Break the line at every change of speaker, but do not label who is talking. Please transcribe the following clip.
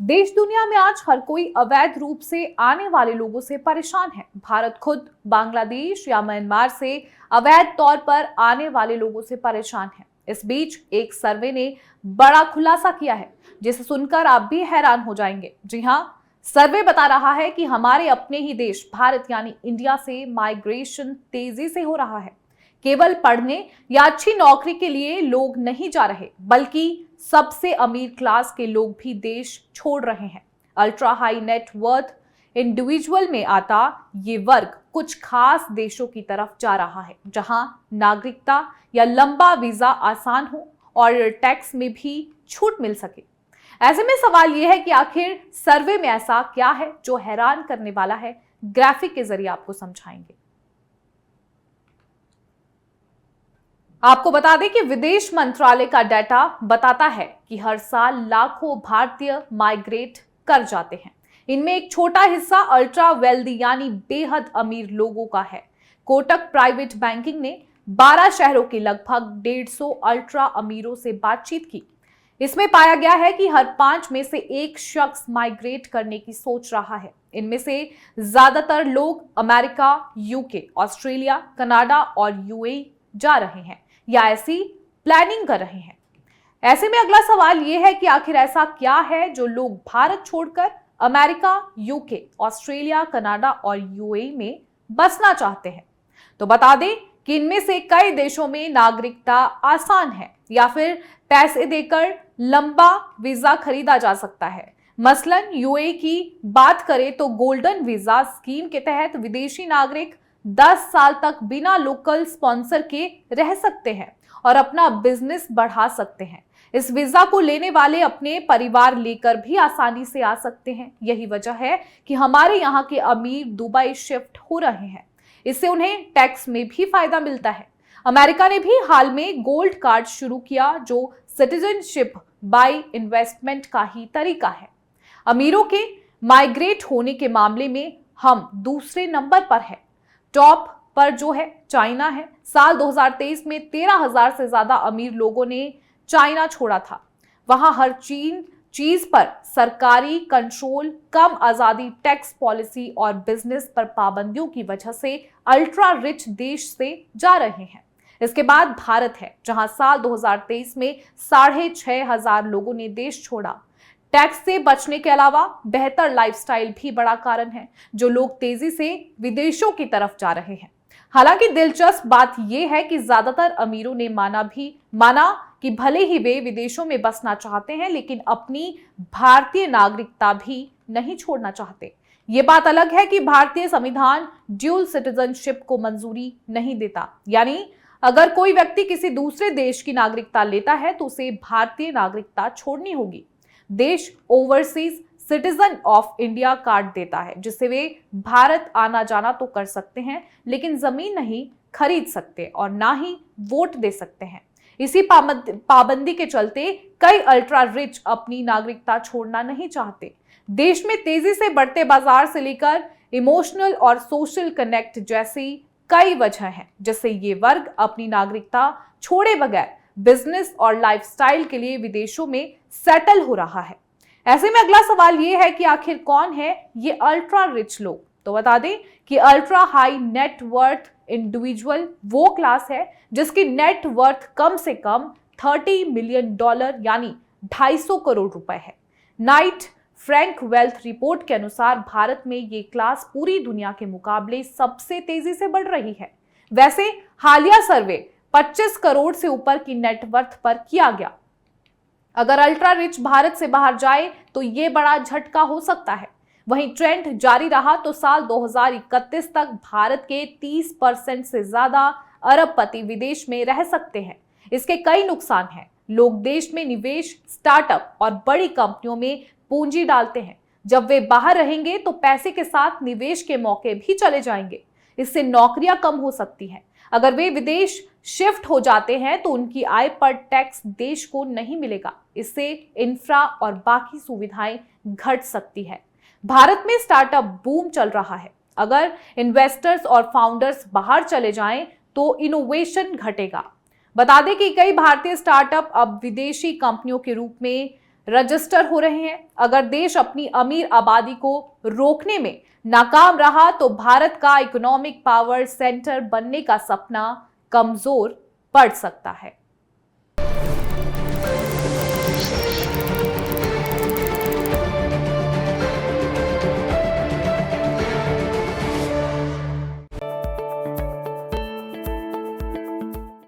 देश दुनिया में आज हर कोई अवैध रूप से आने वाले लोगों से परेशान है। भारत खुद बांग्लादेश या म्यांमार से अवैध तौर पर आने वाले लोगों से परेशान है। इस बीच एक सर्वे ने बड़ा खुलासा किया है, जिसे सुनकर आप भी हैरान हो जाएंगे। जी हाँ, सर्वे बता रहा है कि हमारे अपने ही देश भारत यानी इंडिया से माइग्रेशन तेजी से हो रहा है। केवल पढ़ने या अच्छी नौकरी के लिए लोग नहीं जा रहे, बल्कि सबसे अमीर क्लास के लोग भी देश छोड़ रहे हैं। Ultra high net worth individual में आता ये वर्ग कुछ खास देशों की तरफ जा रहा है, जहां नागरिकता या लंबा वीजा आसान हो और टैक्स में भी छूट मिल सके। ऐसे में सवाल यह है कि आखिर सर्वे में ऐसा क्या है जो हैरान करने वाला है। ग्राफिक के जरिए आपको समझाएंगे। आपको बता दें कि विदेश मंत्रालय का डाटा बताता है कि हर साल लाखों भारतीय माइग्रेट कर जाते हैं। इनमें एक छोटा हिस्सा अल्ट्रा वेल्दी यानी बेहद अमीर लोगों का है। कोटक प्राइवेट बैंकिंग ने 12 शहरों के लगभग 150 अल्ट्रा अमीरों से बातचीत की। इसमें पाया गया है कि हर 5 में से एक शख्स माइग्रेट करने की सोच रहा है। इनमें से ज्यादातर लोग अमेरिका, यूके, ऑस्ट्रेलिया, कनाडा और यूएई जा रहे हैं या ऐसी प्लानिंग कर रहे हैं। ऐसे में अगला सवाल यह है कि आखिर ऐसा क्या है जो लोग भारत छोड़कर अमेरिका, यूके, ऑस्ट्रेलिया, कनाडा और यूएई में बसना चाहते हैं। तो बता दें कि इनमें से कई देशों में नागरिकता आसान है या फिर पैसे देकर लंबा वीजा खरीदा जा सकता है। मसलन यूएई की बात करें तो गोल्डन वीजा स्कीम के तहत विदेशी नागरिक 10 साल तक बिना लोकल स्पॉन्सर के रह सकते हैं और अपना बिजनेस बढ़ा सकते हैं। इस वीजा को लेने वाले अपने परिवार लेकर भी आसानी से आ सकते हैं। यही वजह है कि हमारे यहाँ के अमीर दुबई शिफ्ट हो रहे हैं। इससे उन्हें टैक्स में भी फायदा मिलता है। अमेरिका ने भी हाल में गोल्ड कार्ड शुरू किया, जो सिटीजनशिप बाय इन्वेस्टमेंट का ही तरीका है। अमीरों के माइग्रेट होने के मामले में हम दूसरे नंबर पर है। टॉप पर जो है चाइना है। साल 2023 में 13,000 से ज्यादा अमीर लोगों ने चाइना छोड़ा था। वहां हर चीज पर सरकारी कंट्रोल, कम आजादी, टैक्स पॉलिसी और बिजनेस पर पाबंदियों की वजह से अल्ट्रा रिच देश से जा रहे हैं। इसके बाद भारत है, जहां साल 2023 में 6,500 लोगों ने देश छोड़ा। टैक्स से बचने के अलावा बेहतर लाइफस्टाइल भी बड़ा कारण है, जो लोग तेजी से विदेशों की तरफ जा रहे हैं। हालांकि दिलचस्प बात यह है कि ज्यादातर अमीरों ने माना कि भले ही वे विदेशों में बसना चाहते हैं, लेकिन अपनी भारतीय नागरिकता भी नहीं छोड़ना चाहते। ये बात अलग है कि भारतीय संविधान ड्यूल सिटीजनशिप को मंजूरी नहीं देता। यानी अगर कोई व्यक्ति किसी दूसरे देश की नागरिकता लेता है तो उसे भारतीय नागरिकता छोड़नी होगी। देश overseas citizen of India card देता है, जिससे वे भारत आना जाना तो कर सकते हैं, लेकिन जमीन नहीं खरीद सकते और ना ही वोट दे सकते हैं। इसी पाबंदी के चलते कई अल्ट्रा रिच अपनी नागरिकता छोड़ना नहीं चाहते। देश में तेजी से बढ़ते बाजार से लेकर इमोशनल और सोशल कनेक्ट जैसी कई वजह हैं, जिससे ये वर्ग अपनी नागरिकता छोड़े बगैर बिजनेस और लाइफस्टाइल के लिए विदेशों में सेटल हो रहा है। ऐसे में अगला सवाल ये है कि आखिर कौन है ये अल्ट्रा रिच लोग। तो बता दें कि ultra high net worth individual वो क्लास है जिसकी नेट वर्थ कम से कम $30 मिलियन यानी 250 करोड़ रुपए है। नाइट फ्रैंक वेल्थ रिपोर्ट के अनुसार भारत में ये क्लास पूरी दुनिया के मुकाबले सबसे तेजी से बढ़ रही है। वैसे हालिया सर्वे 25 करोड़ से ऊपर की नेटवर्थ पर किया गया। अगर अल्ट्रा रिच भारत से बाहर जाए तो ये बड़ा झटका हो सकता है। वहीं ट्रेंड जारी रहा तो साल 2031 तक भारत के 30% से ज्यादा अरबपति विदेश में रह सकते हैं। इसके कई नुकसान हैं। लोग देश में निवेश, स्टार्टअप और बड़ी कंपनियों में पूंजी डालते हैं। जब वे बाहर रहेंगे तो पैसे के साथ निवेश के मौके भी चले जाएंगे। इससे नौकरियां कम हो सकती हैं। अगर वे विदेश शिफ्ट हो जाते हैं तो उनकी आय पर टैक्स देश को नहीं मिलेगा। इससे इंफ्रा और बाकी सुविधाएं घट सकती है। भारत में स्टार्टअप बूम चल रहा है। अगर इन्वेस्टर्स और फाउंडर्स बाहर चले जाएं तो इनोवेशन घटेगा। बता दें कि कई भारतीय स्टार्टअप अब विदेशी कंपनियों के रूप में रजिस्टर हो रहे हैं। अगर देश अपनी अमीर आबादी को रोकने में नाकाम रहा तो भारत का इकोनॉमिक पावर सेंटर बनने का सपना कमजोर पड़ सकता है।